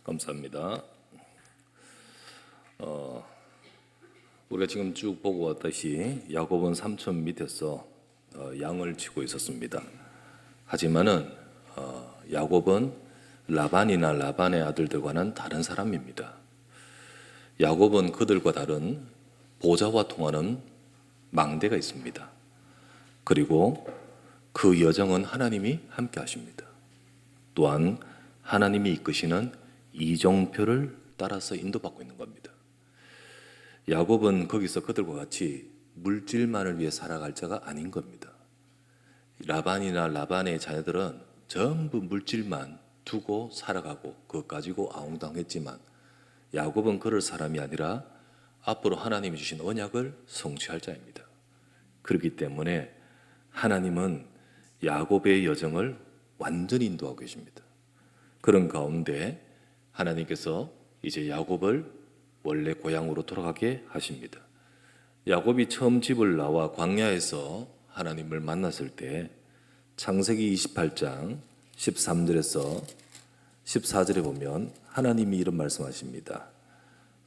감사합니다. 우리가 지금 쭉 보고 왔듯이 야곱은 삼촌 밑에서 양을 치고 있었습니다. 하지만은 야곱은 라반이나 라반의 아들들과는 다른 사람입니다. 야곱은 그들과 다른 보좌와 통하는 망대가 있습니다. 그리고 그 여정은 하나님이 함께 하십니다. 또한 하나님이 이끄시는 이정표를 따라서 인도받고 있는 겁니다. 야곱은 거기서 그들과 같이 물질만을 위해 살아갈 자가 아닌 겁니다. 라반이나 라반의 자녀들은 전부 물질만 두고 살아가고 그것 가지고 아웅당했지만 야곱은 그럴 사람이 아니라 앞으로 하나님이 주신 언약을 성취할 자입니다. 그렇기 때문에 하나님은 야곱의 여정을 완전히 인도하고 계십니다. 그런 가운데 하나님께서 이제 야곱을 원래 고향으로 돌아가게 하십니다. 야곱이 처음 집을 나와 광야에서 하나님을 만났을 때 창세기 28장 13절에서 14절에 보면 하나님이 이런 말씀하십니다.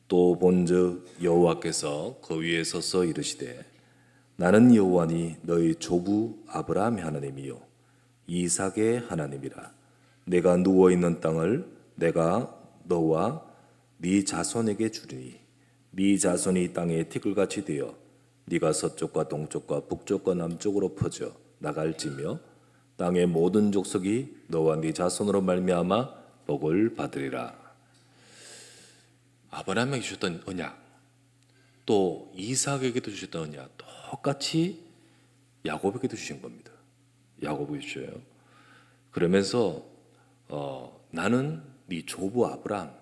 또 본즉 여호와께서 그 위에 서서 이르시되 나는 여호와니 너희 조부 아브라함의 하나님이요 이삭의 하나님이라. 내가 누워있는 땅을 내가 너와 네 자손에게 주리니 네 자손이 땅에 티끌같이 되어 네가 서쪽과 동쪽과 북쪽과 남쪽으로 퍼져 나갈지며 땅의 모든 족속이 너와 네 자손으로 말미암아 복을 받으리라. 아브라함에게 주셨던 언약, 또 이삭에게도 주셨던 언약 똑같이 야곱에게도 주신 겁니다. 야곱에게 주셔요. 그러면서 나는 네 조부 아브라함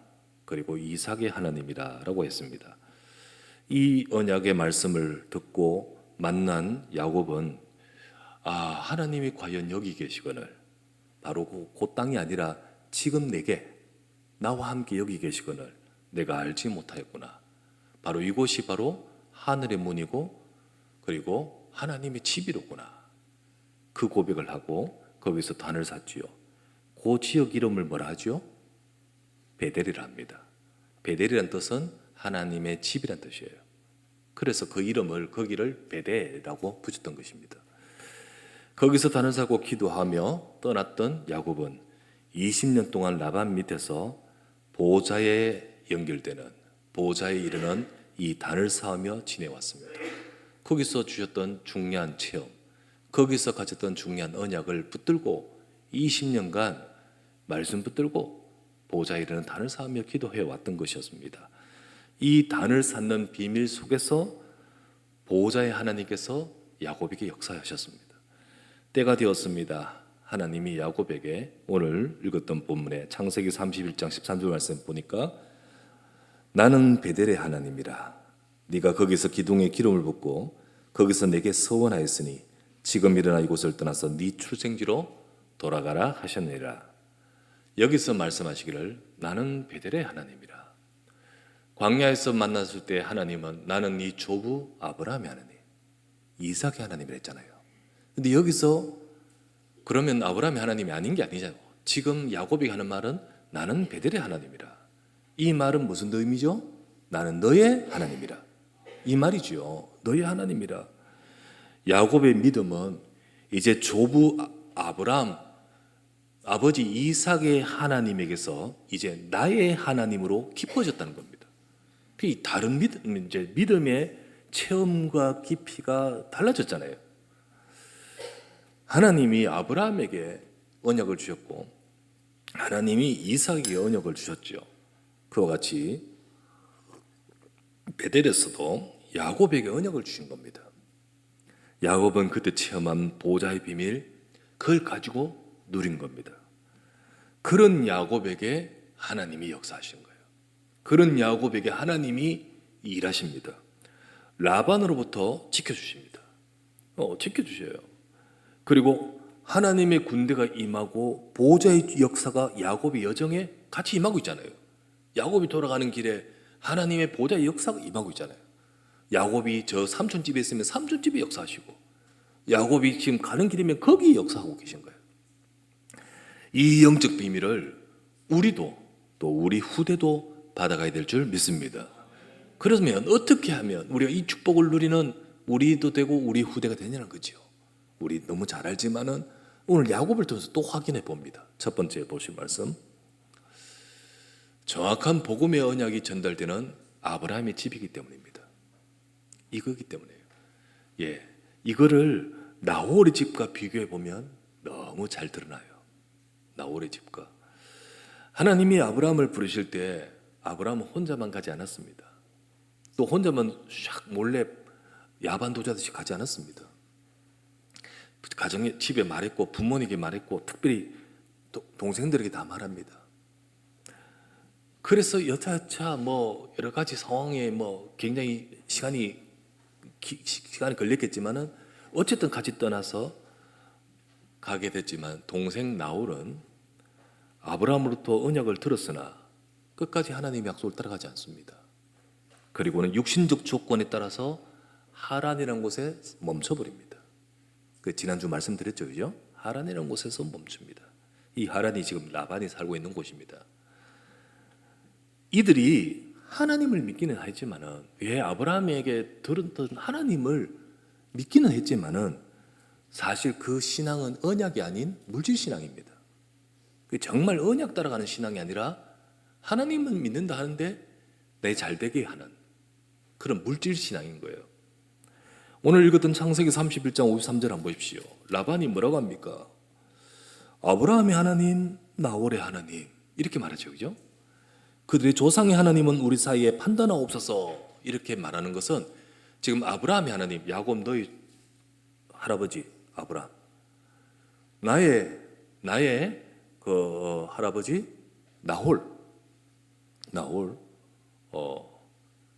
그리고 이삭의 하나님이라고 했습니다. 이 언약의 말씀을 듣고 만난 야곱은 하나님이 과연 여기 계시거늘 바로 그 땅이 아니라 지금 내게 나와 함께 여기 계시거늘 내가 알지 못하였구나. 바로 이곳이 바로 하늘의 문이고 그리고 하나님의 집이로구나. 그 고백을 하고 거기서 단을 샀지요. 그 지역 이름을 뭐라 하죠? 베델이라 합니다. 베델이란 뜻은 하나님의 집이란 뜻이에요. 그래서 그 이름을 거기를 베델이라고 붙였던 것입니다. 거기서 단을 사고 기도하며 떠났던 야곱은 20년 동안 라반 밑에서 보좌에 연결되는 보좌에 이르는 이 단을 쌓으며 지내왔습니다. 거기서 주셨던 중요한 체험, 거기서 가졌던 중요한 언약을 붙들고 20년간 말씀 붙들고 보좌에 이르는 단을 쌓으며 기도해 왔던 것이었습니다. 이 단을 쌓는 비밀 속에서 보좌의 하나님께서 야곱에게 역사하셨습니다. 때가 되었습니다. 하나님이 야곱에게 오늘 읽었던 본문에 창세기 31장 13절 말씀 보니까 나는 베델의 하나님이라. 네가 거기서 기둥에 기름을 붓고 거기서 내게 서원하였으니 지금 일어나 이곳을 떠나서 네 출생지로 돌아가라 하셨느니라. 여기서 말씀하시기를 나는 베델의 하나님이라. 광야에서 만났을 때 하나님은 나는 네 조부 아브라함의 하나님, 이삭의 하나님이라 했잖아요. 근데 여기서 그러면 아브라함의 하나님이 아닌 게 아니잖아요. 지금 야곱이 하는 말은 나는 베델의 하나님이라. 이 말은 무슨 의미죠? 나는 너의 하나님이라. 이 말이죠. 너의 하나님이라. 야곱의 믿음은 이제 조부 아브라함, 아버지 이삭의 하나님에게서 이제 나의 하나님으로 깊어졌다는 겁니다. 이 다른 믿음, 이제 믿음의 체험과 깊이가 달라졌잖아요. 하나님이 아브라함에게 언약을 주셨고 하나님이 이삭에게 언약을 주셨죠. 그와 같이 베델에서도 야곱에게 언약을 주신 겁니다. 야곱은 그때 체험한 보좌의 비밀, 그걸 가지고 누린 겁니다. 그런 야곱에게 하나님이 역사하시는 거예요. 그런 야곱에게 하나님이 일하십니다. 라반으로부터 지켜주십니다. 지켜주셔요. 그리고 하나님의 군대가 임하고 보좌의 역사가 야곱의 여정에 같이 임하고 있잖아요. 야곱이 돌아가는 길에 하나님의 보좌의 역사가 임하고 있잖아요. 야곱이 저 삼촌집에 있으면 삼촌집에 역사하시고 야곱이 지금 가는 길이면 거기 역사하고 계신 거예요. 이 영적 비밀을 우리도 또 우리 후대도 받아가야 될 줄 믿습니다. 그러면 어떻게 하면 우리가 이 축복을 누리는 우리도 되고 우리 후대가 되냐는 거죠. 우리 너무 잘 알지만은 오늘 야곱을 통해서 또 확인해 봅니다. 첫 번째 보신 말씀, 정확한 복음의 언약이 전달되는 아브라함의 집이기 때문입니다. 이거기 때문에요. 예, 이거를 나홀의 집과 비교해 보면 너무 잘 드러나요. 나홀의 집과 하나님이 아브라함을 부르실 때 아브라함은 혼자만 가지 않았습니다. 또 혼자만 샥 몰래 야반 도자듯이 가지 않았습니다. 가정에 집에 말했고 부모님에게 말했고 특별히 동생들에게 다 말합니다. 그래서 여차여차 뭐 여러 가지 상황에 뭐 굉장히 시간이 걸렸겠지만은 어쨌든 같이 떠나서 가게 됐지만 동생 나홀은 아브라함으로부터 언약을 들었으나 끝까지 하나님의 약속을 따라가지 않습니다. 그리고는 육신적 조건에 따라서 하란이라는 곳에 멈춰버립니다. 그 지난주 말씀드렸죠, 그죠? 하란이라는 곳에서 멈춥니다. 이 하란이 지금 라반이 살고 있는 곳입니다. 이들이 하나님을 믿기는 했지만은 왜 아브라함에게 들었던 하나님을 믿기는 했지만은 사실 그 신앙은 언약이 아닌 물질 신앙입니다. 정말 언약 따라가는 신앙이 아니라 하나님은 믿는다 하는데 내 잘되게 하는 그런 물질 신앙인 거예요. 오늘 읽었던 창세기 31장 53절 한번 보십시오. 라반이 뭐라고 합니까? 아브라함의 하나님, 나홀의 하나님 이렇게 말하죠, 그죠? 그들의 조상의 하나님은 우리 사이에 판단하옵소서 이렇게 말하는 것은 지금 아브라함의 하나님, 야곱 너희 할아버지 아브라함, 나의 그 할아버지 나홀,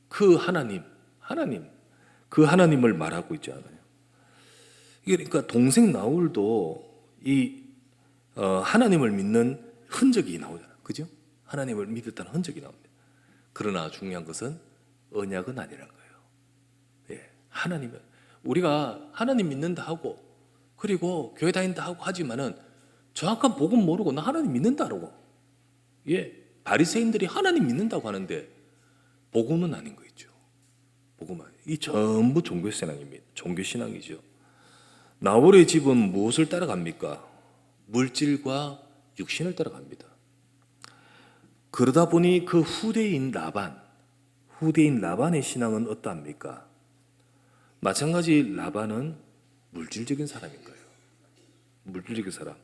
그 하나님 그 하나님을 말하고 있지 않아요. 그러니까 동생 나홀도 이 하나님을 믿는 흔적이 나오잖아요, 그죠? 하나님을 믿었다는 흔적이 나옵니다. 그러나 중요한 것은 언약은 아니라는 거예요. 예, 하나님은 우리가 하나님 믿는다 하고 그리고 교회 다닌다 하고 하지만은 정확한 복음 모르고 나 하나님 믿는다라고, 예, 바리새인들이 하나님 믿는다고 하는데 복음은 아닌 거 있죠. 복음 아니. 이 전부 종교 신앙입니다. 종교 신앙이죠. 나홀의 집은 무엇을 따라갑니까? 물질과 육신을 따라갑니다. 그러다 보니 그 후대인 라반의 신앙은 어떠합니까? 마찬가지 라반은 물질적인 사람인 거예요. 물질적인 사람.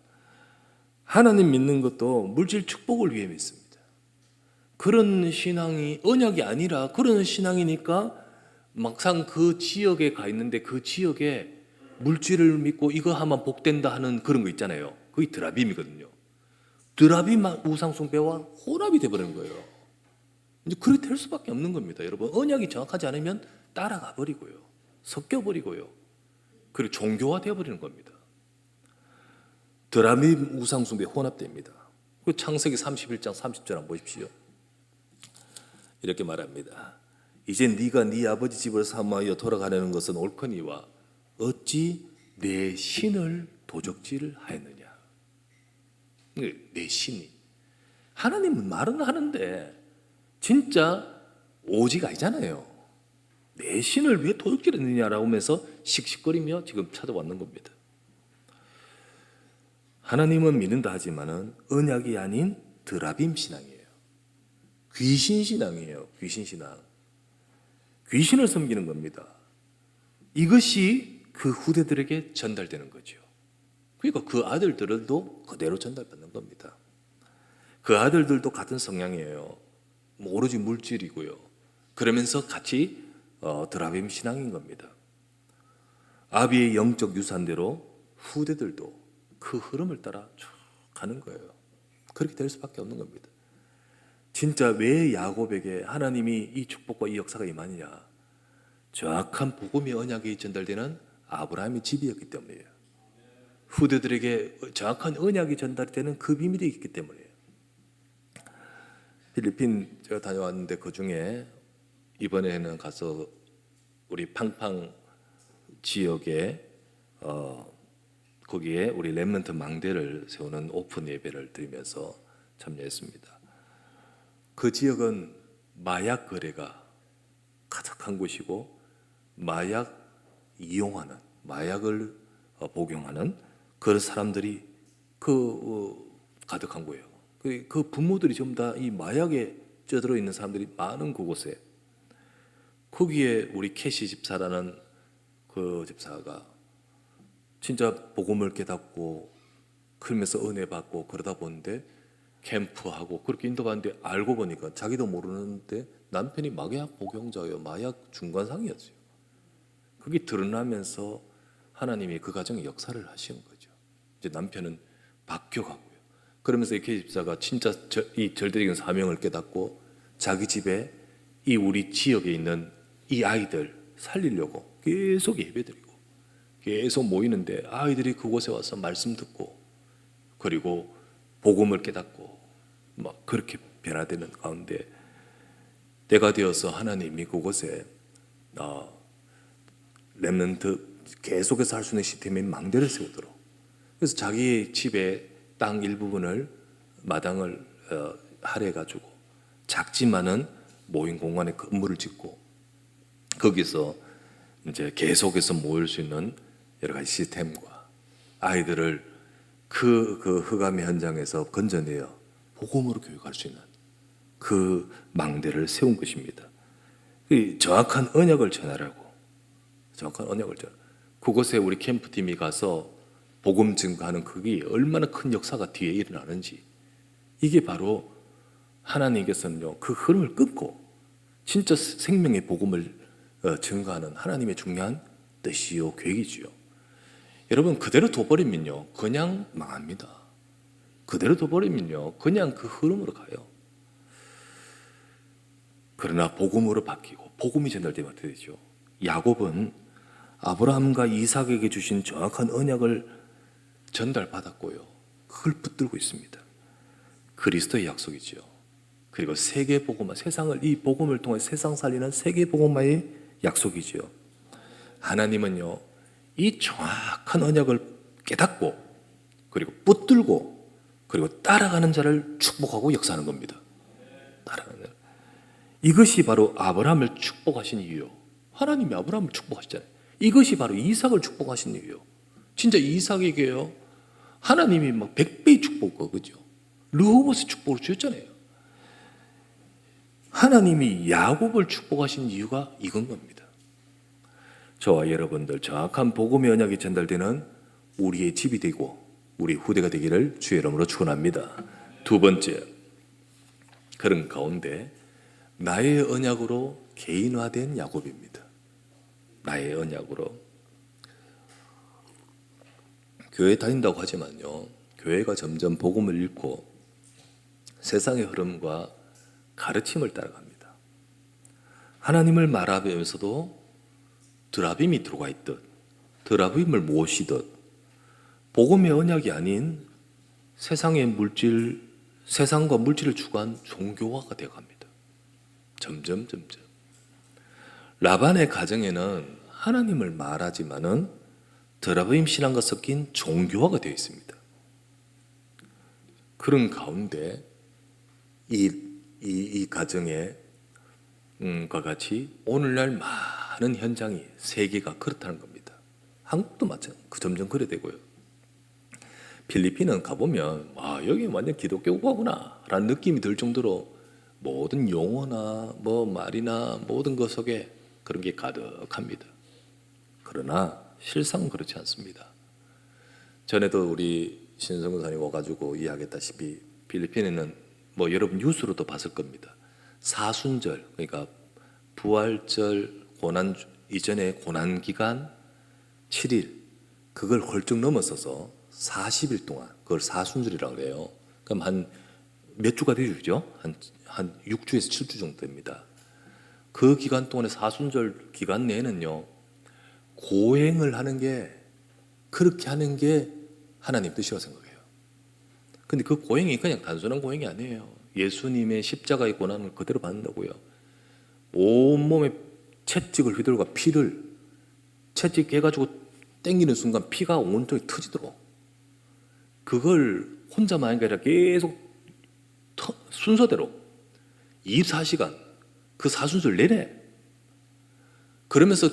하나님 믿는 것도 물질 축복을 위해 믿습니다. 그런 신앙이 언약이 아니라 그런 신앙이니까 막상 그 지역에 가 있는데 그 지역에 물질을 믿고 이거 하면 복된다 하는 그런 거 있잖아요. 그게 드라빔이거든요. 드라빔 우상숭배와 혼합이 돼버리는 거예요. 이제 그렇게 될 수밖에 없는 겁니다. 여러분, 언약이 정확하지 않으면 따라가 버리고요, 섞여 버리고요, 그리고 종교화 되어버리는 겁니다. 드라빔 우상숭배 혼합됩니다. 그 창세기 31장 30절 한번 보십시오. 이렇게 말합니다. 이제 네가 네 아버지 집을 사모하여 돌아가려는 것은 옳거니와 어찌 내 신을 도적질을 하였느냐. 내 신이, 하나님은 말은 하는데 진짜 오지가 아니잖아요. 내 신을 왜 도적질했느냐라고 하면서 씩씩거리며 지금 찾아왔는 겁니다. 하나님은 믿는다 하지만은 언약이 아닌 드라빔 신앙이에요. 귀신 신앙이에요. 귀신 신앙. 귀신을 섬기는 겁니다. 이것이 그 후대들에게 전달되는 거죠. 그러니까 그 아들들도 그대로 전달받는 겁니다. 그 아들들도 같은 성향이에요. 오로지 물질이고요. 그러면서 같이 드라빔 신앙인 겁니다. 아비의 영적 유산대로 후대들도 그 흐름을 따라 쭉 가는 거예요. 그렇게 될 수밖에 없는 겁니다. 진짜 왜 야곱에게 하나님이 이 축복과 이 역사가 임하느냐? 정확한 복음의 언약이 전달되는 아브라함의 집이었기 때문이에요. 후대들에게 정확한 언약이 전달되는 그 비밀이 있기 때문이에요. 필리핀 제가 다녀왔는데 그 중에 이번에는 가서 우리 팡팡 지역에 거기에 우리 렘넌트 망대를 세우는 오픈 예배를 드리면서 참여했습니다. 그 지역은 마약 거래가 가득한 곳이고 마약 이용하는, 마약을 복용하는 그런 사람들이 가득한 거예요. 그 부모들이 전부 다 이 마약에 쩌들어 있는 사람들이 많은 그곳에, 거기에 우리 캐시 집사라는 그 집사가 진짜 복음을 깨닫고 그러면서 은혜 받고 그러다 보는데 캠프하고 그렇게 인도받는데 알고 보니까 자기도 모르는데 남편이 마약 복용자예요. 마약 중간상이었어요. 그게 드러나면서 하나님이 그 가정에 역사를 하신 거죠. 이제 남편은 바뀌어가고요. 그러면서 이 계집사가 진짜 이 절대적인 사명을 깨닫고 자기 집에 이 우리 지역에 있는 이 아이들 살리려고 계속 예배드리고 계속 모이는데 아이들이 그곳에 와서 말씀 듣고 그리고 복음을 깨닫고 막 그렇게 변화되는 가운데 때가 되어서 하나님이 그곳에 렘넌트 계속해서 할 수 있는 시스템인 망대를 세우도록, 그래서 자기 집에 땅 일부분을 마당을 할애해가지고 작지만은 모인 공간에 건물을 짓고 거기서 이제 계속해서 모일 수 있는 여러 가지 시스템과 아이들을 그 흑암의 현장에서 건져내어 복음으로 교육할 수 있는 그 망대를 세운 것입니다. 정확한 언약을 전하라고, 정확한 언약을 전하. 그곳에 우리 캠프팀이 가서 복음 증거하는 그게 얼마나 큰 역사가 뒤에 일어나는지, 이게 바로 하나님께서는요 그 흐름을 끊고 진짜 생명의 복음을 증거하는 하나님의 중요한 뜻이요 계획이지요. 여러분 그대로 둬버리면요 그냥 망합니다. 그대로 둬버리면요 그냥 그 흐름으로 가요. 그러나 복음으로 바뀌고 복음이 전달되면 어떻게 되죠? 야곱은 아브라함과 이삭에게 주신 정확한 언약을 전달받았고요 그걸 붙들고 있습니다. 그리스도의 약속이죠. 그리고 세계 복음화, 세상을 이 복음을 통해 세상 살리는 세계 복음화의 약속이죠. 하나님은요 이 정확한 언약을 깨닫고 그리고 붙들고 그리고 따라가는 자를 축복하고 역사하는 겁니다. 따라가는 자. 이것이 바로 아브라함을 축복하신 이유요. 하나님이 아브라함을 축복하시잖아요. 이것이 바로 이삭을 축복하신 이유요. 진짜 이삭에게요 하나님이 막 100배의 축복을, 그죠? 르호보스 축복을 주셨잖아요. 하나님이 야곱을 축복하신 이유가 이건 겁니다. 저와 여러분들 정확한 복음의 언약이 전달되는 우리의 집이 되고 우리 후대가 되기를 주의 이름으로 축원합니다. 두 번째, 그런 가운데 나의 언약으로 개인화된 야곱입니다. 나의 언약으로. 교회 다닌다고 하지만요 교회가 점점 복음을 잃고 세상의 흐름과 가르침을 따라갑니다. 하나님을 말하면서도 드라빔이 들어가 있듯 드라빔을 모시듯 복음의 언약이 아닌 세상의 물질, 세상과 물질을 추구한 종교화가 되어갑니다. 점점. 라반의 가정에는 하나님을 말하지만은 드라빔 신앙과 섞인 종교화가 되어 있습니다. 그런 가운데 이 가정에 과 같이 오늘날 많은 현장이 세계가 그렇다는 겁니다. 한국도 마찬가지, 점점 그래 되고요. 필리핀은 가보면 여기 완전 기독교 국가구나 라는 느낌이 들 정도로 모든 용어나 말이나 모든 것 속에 그런 게 가득합니다. 그러나 실상은 그렇지 않습니다. 전에도 우리 신성사님 와가지고 이야기했다시피 필리핀에는 여러분 뉴스로도 봤을 겁니다. 사순절, 그러니까 부활절 고난 이전에 고난 기간 7일 그걸 훌쩍 넘어서서 40일 동안 그걸 사순절이라고 해요. 그럼 한 몇 주가 되죠? 한 6주에서 7주 정도 됩니다. 그 기간 동안에 사순절 기간 내에는요 고행을 하는 게, 그렇게 하는 게 하나님 뜻이라고 생각해요. 근데 그 고행이 그냥 단순한 고행이 아니에요. 예수님의 십자가의 고난을 그대로 받는다고요. 온몸에 채찍을 휘둘과 피를 채찍 해가지고 땡기는 순간 피가 온통에 터지도록 그걸 혼자만 하는 게 아니라 계속 순서대로 24시간 그 사순절 내내 그러면서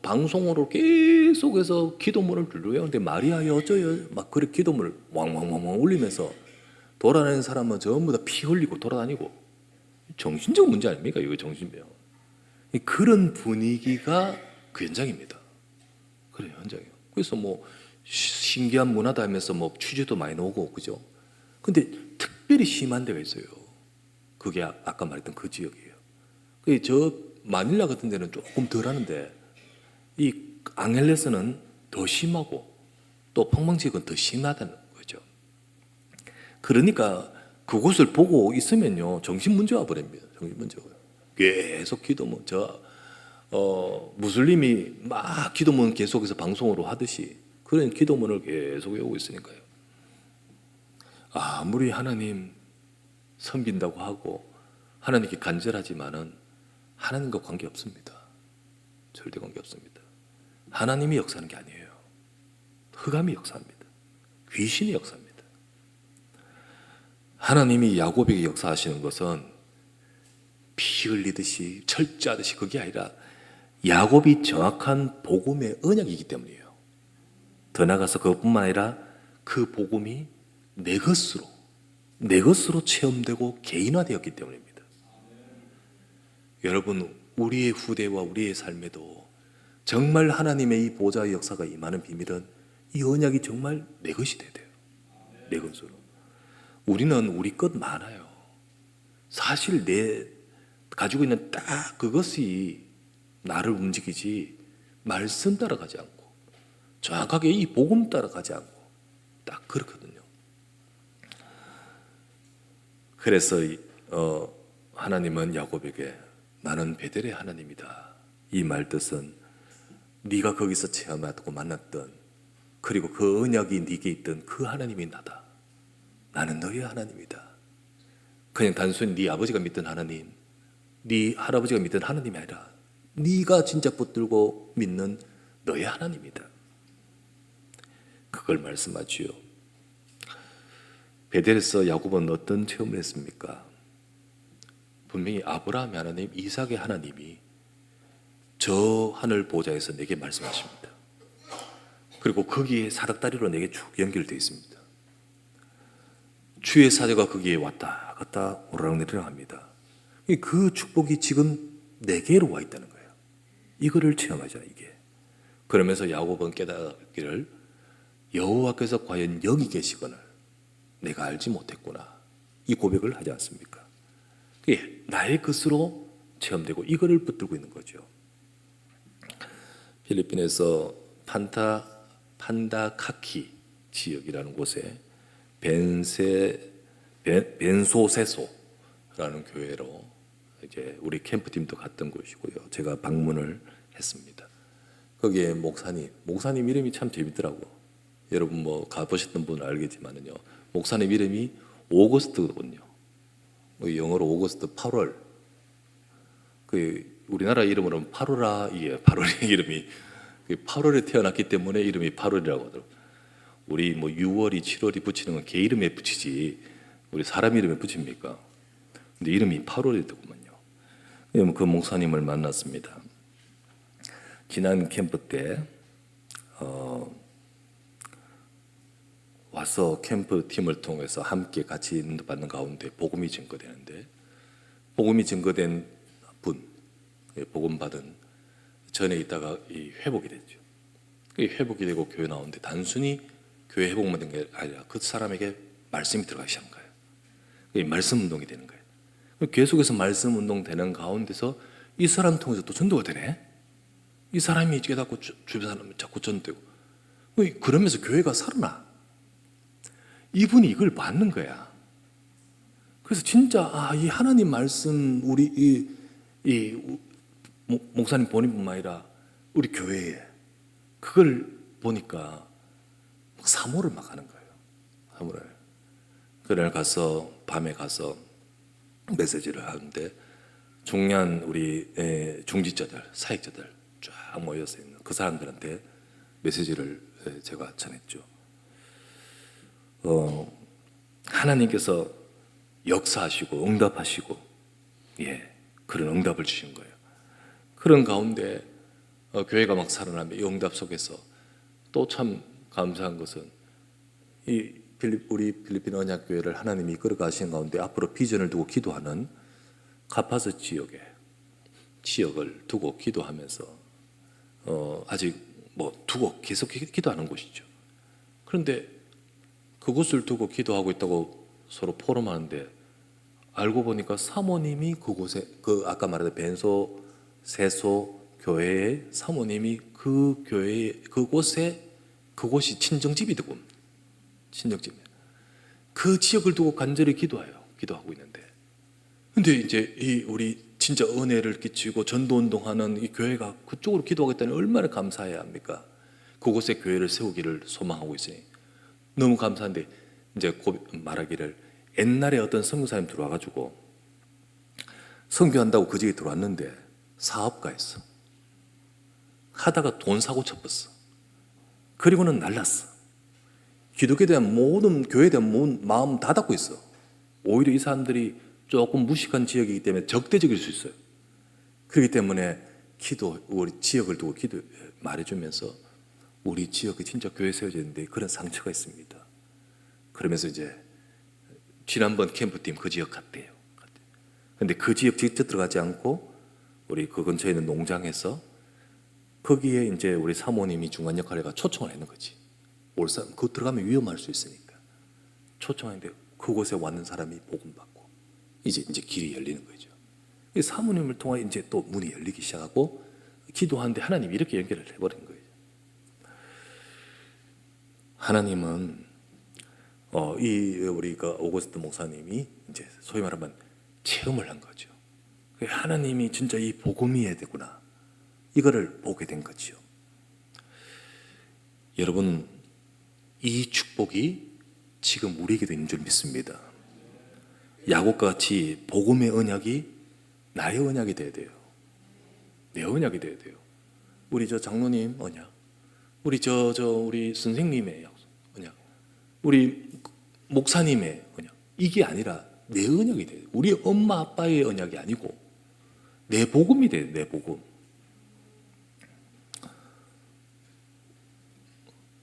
방송으로 계속해서 기도문을 누르요. 근데 마리아여 어쩌요 막 그렇게 기도문을 왕왕왕왕 울리면서 돌아다니는 사람은 전부 다 피 흘리고 돌아다니고 정신적 문제 아닙니까? 이거 정신병. 그런 분위기가 그 현장입니다. 그래 현장이요. 그래서 뭐 신기한 문화다 하면서 뭐 취재도 많이 나오고 그죠? 근데 특별히 심한 데가 있어요. 그게 아까 말했던 그 지역이에요. 저 마닐라 같은 데는 조금 덜 하는데 이 앙헬레스는 더 심하고 또 폭망지역은 더 심하다는 거죠. 그러니까 그곳을 보고 있으면요 정신 문제 와버립니다. 정신 문제가 계속 기도문 무슬림이 막 기도문 계속해서 방송으로 하듯이 그런 기도문을 계속 외우고 있으니까요. 아무리 하나님 섬긴다고 하고 하나님께 간절하지만은 하나님과 관계 없습니다. 절대 관계 없습니다. 하나님이 역사하는 게 아니에요. 흑암이 역사합니다. 귀신이 역사합니다. 하나님이 야곱에게 역사하시는 것은 피 흘리듯이 철저하듯이 그게 아니라 야곱이 정확한 복음의 언약이기 때문이에요. 더 나아가서 그것뿐만 아니라 그 복음이 내 것으로 체험되고 개인화되었기 때문입니다. 여러분 우리의 후대와 우리의 삶에도 정말 하나님의 이 보좌의 역사가 임하는 비밀은 이 언약이 정말 내 것이 돼야 돼요. 내 것으로. 우리는 우리 것 많아요. 사실 내 가지고 있는 딱 그것이 나를 움직이지 말씀 따라가지 않고 정확하게 이 복음 따라가지 않고 딱 그렇거든요. 그래서 하나님은 야곱에게 나는 베델의 하나님이다. 이 말 뜻은 네가 거기서 체험하고 만났던 그리고 그 언약이 네게 있던 그 하나님이 나다. 나는 너의 하나님이다. 그냥 단순히 네 아버지가 믿던 하나님, 네 할아버지가 믿던 하나님이 아니라 네가 진짜 붙들고 믿는 너의 하나님이다. 그걸 말씀하지요. 베델에서 야곱은 어떤 체험을 했습니까? 분명히 아브라함의 하나님, 이삭의 하나님이 저 하늘 보좌에서 내게 말씀하십니다. 그리고 거기에 사닥다리로 내게 쭉 연결되어 있습니다. 주의 사자가 거기에 왔다 갔다 오르락내리락 합니다. 그 축복이 지금 내게로 와 있다는 거예요. 이거를 체험하자 이게. 그러면서 야곱은 깨닫기를 여호와께서 과연 여기 계시거늘 내가 알지 못했구나. 이 고백을 하지 않습니까? 그게 나의 것으로 체험되고 이거를 붙들고 있는 거죠. 필리핀에서 판다카키 지역이라는 곳에 벤소세소라는 교회로 이제 우리 캠프팀도 갔던 곳이고요. 제가 방문을 했습니다. 거기에 목사님 이름이 참 재밌더라고. 여러분 뭐 가보셨던 분은 알겠지만은요. 목사님 이름이 오거스트거든요. 영어로 오거스트 8월. 그 우리나라 이름으로는 8월아 이게 8월의 이름이 8월에 태어났기 때문에 이름이 8월이라고 하더라고요. 우리 뭐 6월이 7월이 붙이는 건 개 이름에 붙이지 우리 사람 이름에 붙입니까? 근데 이름이 8월이더구만요. 그 목사님을 만났습니다. 지난 캠프 때 와서 캠프 팀을 통해서 함께 같이 인도받는 가운데 복음이 증거되는데 복음이 증거된 분, 복음 받은 전에 있다가 이 회복이 됐죠. 회복이 되고 교회 나오는데 단순히 교회 회복만 된 게 아니라 그 사람에게 말씀이 들어가기 시작한 거예요. 말씀 운동이 되는 거예요. 계속해서 말씀 운동 되는 가운데서 이 사람 통해서 또 전도가 되네. 이 사람이 깨닫고 주변 사람 자꾸 전도되고 그러면서 교회가 살아나. 이분이 이걸 받는 거야. 그래서 진짜 이 하나님 말씀 우리 목사님 본인뿐만 아니라 우리 교회에 그걸 보니까 사모를 막 하는 거예요. 사모를. 그날 가서 밤에 가서 메시지를 하는데 중요한 우리 중직자들, 사역자들 쫙 모여서 있는 그 사람들한테 메시지를 제가 전했죠. 하나님께서 역사하시고 응답하시고 예, 그런 응답을 주신 거예요. 그런 가운데 교회가 막 살아나며 이 응답 속에서 또 참 감사한 것은 우리 필리핀 언약교회를 하나님이 이끌어 가시는 가운데 앞으로 비전을 두고 기도하는 카파스 지역을 두고 기도하면서 아직 뭐 두고 계속 기도하는 곳이죠. 그런데 그곳을 두고 기도하고 있다고 서로 포럼하는데 알고 보니까 사모님이 그곳에 아까 말했던 벤소 세소 교회의 사모님이 그 교회 그곳이 친정집이 되고 친정집 그 지역을 두고 간절히 기도하고 있는데 근데 이제 이 우리 진짜 은혜를 끼치고 전도 운동하는 이 교회가 그쪽으로 기도하겠다니 얼마나 감사해야 합니까? 그곳에 교회를 세우기를 소망하고 있으니 너무 감사한데 이제 말하기를 옛날에 어떤 선교사님 들어와가지고 선교한다고 그 집에 들어왔는데 사업가였어. 하다가 돈 사고 쳤었어. 그리고는 날랐어. 기독교에 대한 모든 교회에 대한 모든 마음 다 닫고 있어. 오히려 이 사람들이 조금 무식한 지역이기 때문에 적대적일 수 있어요. 그렇기 때문에 우리 지역을 두고 말해주면서 우리 지역이 진짜 교회 세워져야 되는데 그런 상처가 있습니다. 그러면서 이제 지난번 캠프팀 그 지역 갔대요. 근데 그 지역 직접 들어가지 않고 우리 그 근처에 있는 농장에서 거기에 이제 우리 사모님이 중간 역할을 해가 초청을 했는 거지. 올 사람, 그거 들어가면 위험할 수 있으니까. 초청했는데 그곳에 왔는 사람이 복음받고 이제 길이 열리는 거죠. 사모님을 통해 이제 또 문이 열리기 시작하고 기도하는데 하나님이 이렇게 연결을 해버린 거예요. 하나님은 우리가 오거스트 목사님이 이제 소위 말하면 체험을 한 거죠. 하나님이 진짜 이 복음이어야 되구나. 이거를 보게 된 거죠. 여러분, 이 축복이 지금 우리에게도 있는 줄 믿습니다. 야곱과 같이 복음의 언약이 나의 언약이 돼야 돼요. 내 언약이 돼야 돼요. 우리 장로님 언약, 우리 우리 선생님의 언약, 우리 목사님의 언약, 이게 아니라 내 언약이 돼요. 우리 엄마 아빠의 언약이 아니고 내 복음이 돼요. 내 복음.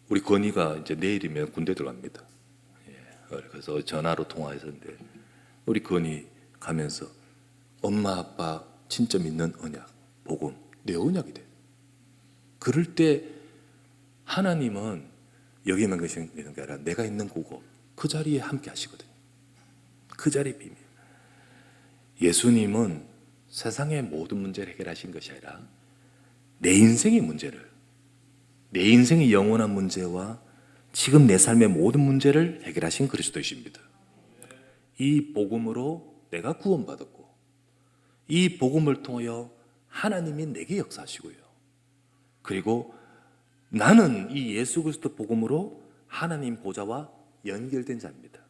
우리 건이가 이제 내일이면 군대 들어갑니다. 그래서 전화로 통화했었는데 우리 건이 가면서 엄마 아빠 진짜 믿는 언약, 복음, 내 언약이 돼. 그럴 때 하나님은 여기만 계시는 게 아니라 내가 있는 그곳, 그 자리에 함께 하시거든요. 그 자리의 비밀. 예수님은 세상의 모든 문제를 해결하신 것이 아니라 내 인생의 문제를, 내 인생의 영원한 문제와 지금 내 삶의 모든 문제를 해결하신 그리스도이십니다. 이 복음으로 내가 구원받았고 이 복음을 통하여 하나님이 내게 역사하시고요. 그리고 나는 이 예수 그리스도 복음으로 하나님 보좌와 연결된 자입니다.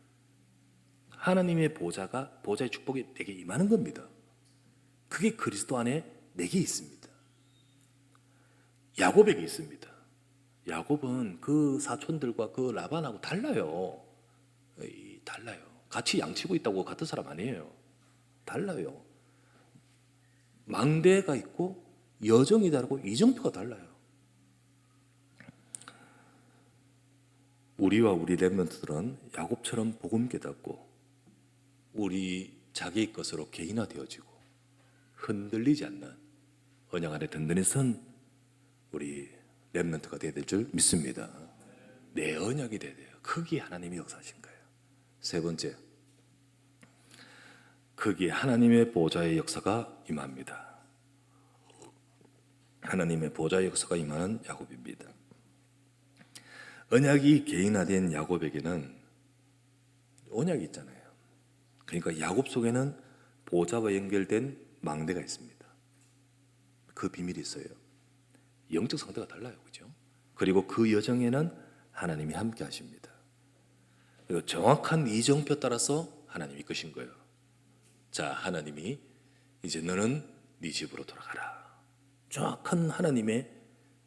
하나님의 보좌의 축복이 내게 임하는 겁니다. 그게 그리스도 안에 내게 있습니다. 야곱에게 있습니다. 야곱은 그 사촌들과 그 라반하고 달라요. 달라요. 같이 양치고 있다고 같은 사람 아니에요. 달라요. 망대가 있고 여정이 다르고 이정표가 달라요. 우리와 우리 렘넌트들은 야곱처럼 복음 깨닫고 우리 자기의 것으로 개인화되어지고 흔들리지 않는 언약 안에 든든히 선 우리 렘넌트가 되어야 될 줄 믿습니다. 내 언약이 되어야 돼요. 거기에 하나님이 역사하신 거예요. 세 번째, 거기에 하나님의 보좌의 역사가 임합니다. 하나님의 보좌의 역사가 임하는 야곱입니다. 언약이 개인화된 야곱에게는 언약이 있잖아요. 그러니까 야곱 속에는 보좌와 연결된 망대가 있습니다. 그 비밀이 있어요. 영적 상태가 달라요. 그죠? 그리고 그 여정에는 하나님이 함께 하십니다. 그리고 정확한 이정표 따라서 하나님이 이끄신 거예요. 자, 하나님이 이제 너는 네 집으로 돌아가라. 정확한 하나님의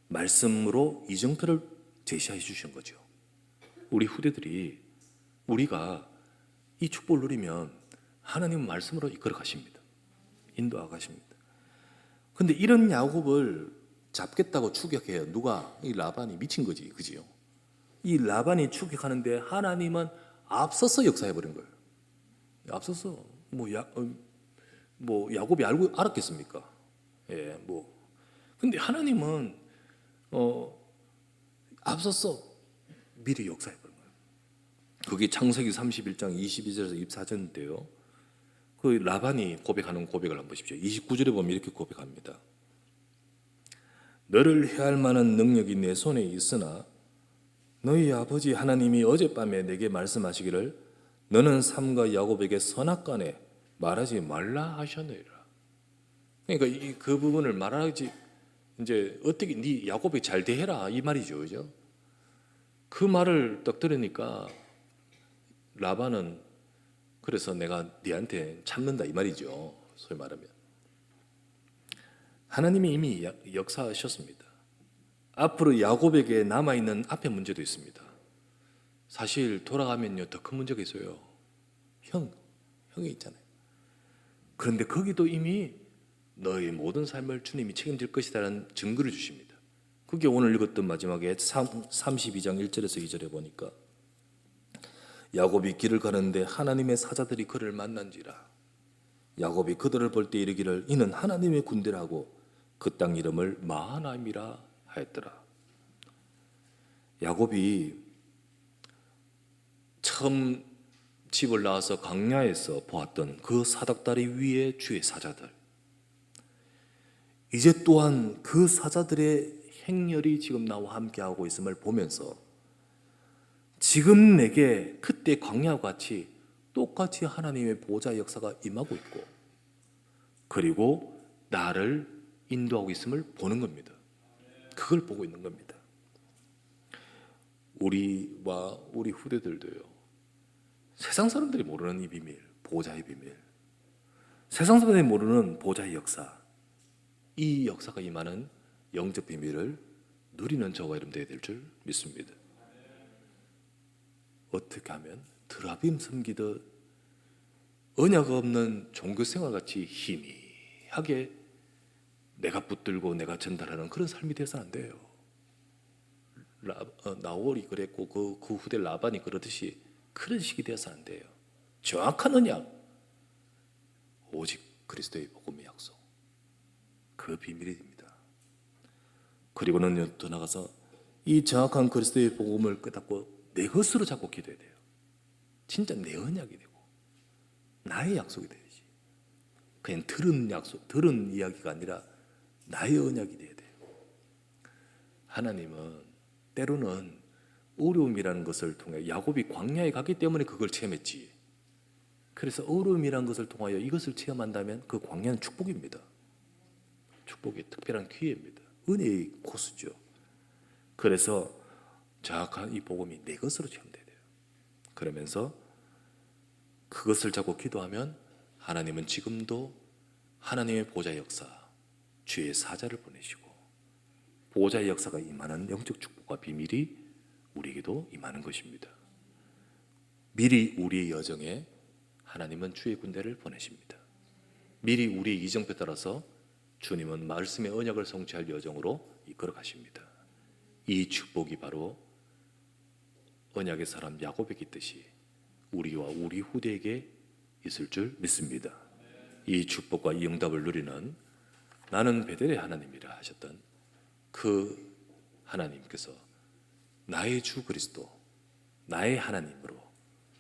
말씀으로 이정표를 제시해 주신 거죠. 우리 후대들이 우리가 이 축복을 누리면 하나님 말씀으로 이끌어 가십니다. 인도하고 가십니다. 근데 이런 야곱을 잡겠다고 추격해요. 누가? 이 라반이 미친 거지, 그지요? 이 라반이 추격하는데 하나님은 앞서서 역사해 버린 거예요. 앞서서 뭐 야곱이 알았겠습니까? 예, 뭐. 근데 하나님은 앞서서 미리 역사해 버린 거예요. 그게 창세기 31장 22절에서 24절인데요. 그 라반이 고백하는 고백을 한번 보십시오. 29절에 보면 이렇게 고백합니다. 너를 해할 만한 능력이 내 손에 있으나 너희 아버지 하나님이 어젯밤에 내게 말씀하시기를 너는 삼가 야곱에게 선악간에 말하지 말라 하셨느니라. 그러니까 그 부분을 말하지 이제 어떻게 네 야곱이 잘 대해라 이 말이죠, 그죠? 그 말을 딱 들으니까 라반은 그래서 내가 네한테 참는다 이 말이죠. 소위 말하면 하나님이 이미 역사하셨습니다. 앞으로 야곱에게 남아있는 앞에 문제도 있습니다. 사실 돌아가면요 더 큰 문제가 있어요. 형이 있잖아요. 그런데 거기도 이미 너의 모든 삶을 주님이 책임질 것이라는 증거를 주십니다. 그게 오늘 읽었던 마지막에 32장 1절에서 2절에 보니까 야곱이 길을 가는데 하나님의 사자들이 그를 만난지라. 야곱이 그들을 볼 때 이르기를 이는 하나님의 군대라고 그 땅 이름을 마하나임이라 하였더라. 야곱이 처음 집을 나와서 광야에서 보았던 그 사닥다리 위에 주의 사자들, 이제 또한 그 사자들의 행렬이 지금 나와 함께하고 있음을 보면서 지금 내게 그때 광야와 같이 똑같이 하나님의 보좌 역사가 임하고 있고 그리고 나를 인도하고 있음을 보는 겁니다. 그걸 보고 있는 겁니다. 우리와 우리 후대들도요, 세상 사람들이 모르는 이 비밀, 보좌의 비밀, 세상 사람들이 모르는 보좌의 역사, 이 역사가 임하는 영적 비밀을 누리는 저와 여러분 되어야 될 줄 믿습니다. 어떻게 하면 드라빔 섬기듯 언약 없는 종교생활같이 희미하게 내가 붙들고 내가 전달하는 그런 삶이 되어서는 안 돼요. 나홀이 그랬고 그 후대 라반이 그러듯이 그런 식이 되어서는 안 돼요. 정확한 언약, 오직 그리스도의 복음의 약속, 그 비밀입니다. 그리고는 더 나가서 이 정확한 그리스도의 복음을 깨닫고 내 것으로 잡고 기도해야 돼요. 진짜 내 언약이 되고 나의 약속이 돼야지. 그냥 들은 약속, 들은 이야기가 아니라 나의 언약이 돼야 돼요. 하나님은 때로는 어려움이라는 것을 통해 야곱이 광야에 갔기 때문에 그걸 체험했지. 그래서 어려움이라는 것을 통하여 이것을 체험한다면 그 광야는 축복입니다. 축복의 특별한 기회입니다. 은혜의 코스죠. 그래서 정확한 이 복음이 내 것으로 체험돼야 돼요. 그러면서 그것을 잡고 기도하면 하나님은 지금도 하나님의 보좌 역사, 주의 사자를 보내시고 보좌의 역사가 임하는 영적 축복과 비밀이 우리에게도 임하는 것입니다. 미리 우리의 여정에 하나님은 주의 군대를 보내십니다. 미리 우리의 이정표에 따라서 주님은 말씀의 언약을 성취할 여정으로 이끌어 가십니다. 이 축복이 바로 언약의 사람 야곱에게 있듯이 우리와 우리 후대에게 있을 줄 믿습니다. 이 축복과 이 응답을 누리는 나는 베델의 하나님이라 하셨던 그 하나님께서 나의 주 그리스도, 나의 하나님으로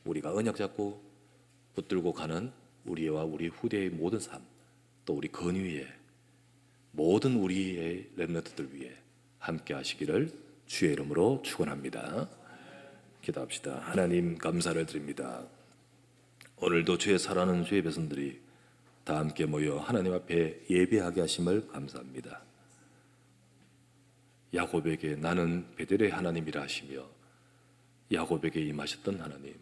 우리가 언약 잡고 붙들고 가는 우리와 우리 후대의 모든 삶, 또 우리 건위의 모든 우리의 렘넌트들 위해 함께 하시기를 주의 이름으로 축원합니다. 기도합시다. 하나님 감사를 드립니다. 오늘도 주의 사랑하는 주의 백성들이 다 함께 모여 하나님 앞에 예배하게 하심을 감사합니다. 야곱에게 나는 베델의 하나님이라 하시며 야곱에게 임하셨던 하나님,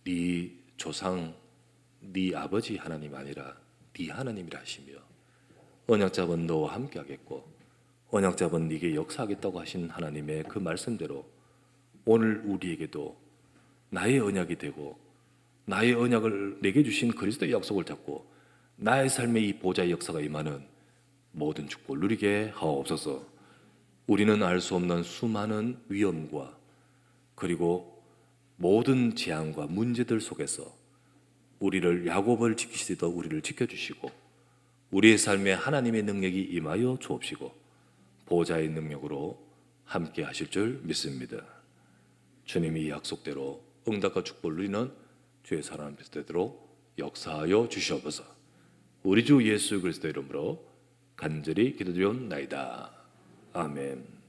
네 조상, 네 아버지 하나님 아니라 네 하나님이라 하시며 언약 잡은 너와 함께 하겠고 언약 잡은 네게 역사하겠다고 하신 하나님의 그 말씀대로 오늘 우리에게도 나의 언약이 되고 나의 언약을 내게 주신 그리스도의 약속을 잡고 나의 삶에 이 보좌의 역사가 임하는 모든 축복을 누리게 하옵소서. 우리는 알 수 없는 수많은 위험과 그리고 모든 재앙과 문제들 속에서 우리를 야곱을 지키시듯 우리를 지켜주시고 우리의 삶에 하나님의 능력이 임하여 주옵시고 보좌의 능력으로 함께 하실 줄 믿습니다. 주님이 약속대로 응답과 축복을 누리는 주의 사랑 되도록 역사하여 주시옵소서. 우리 주 예수 그리스도 이름으로 간절히 기도드리옵나이다. 아멘.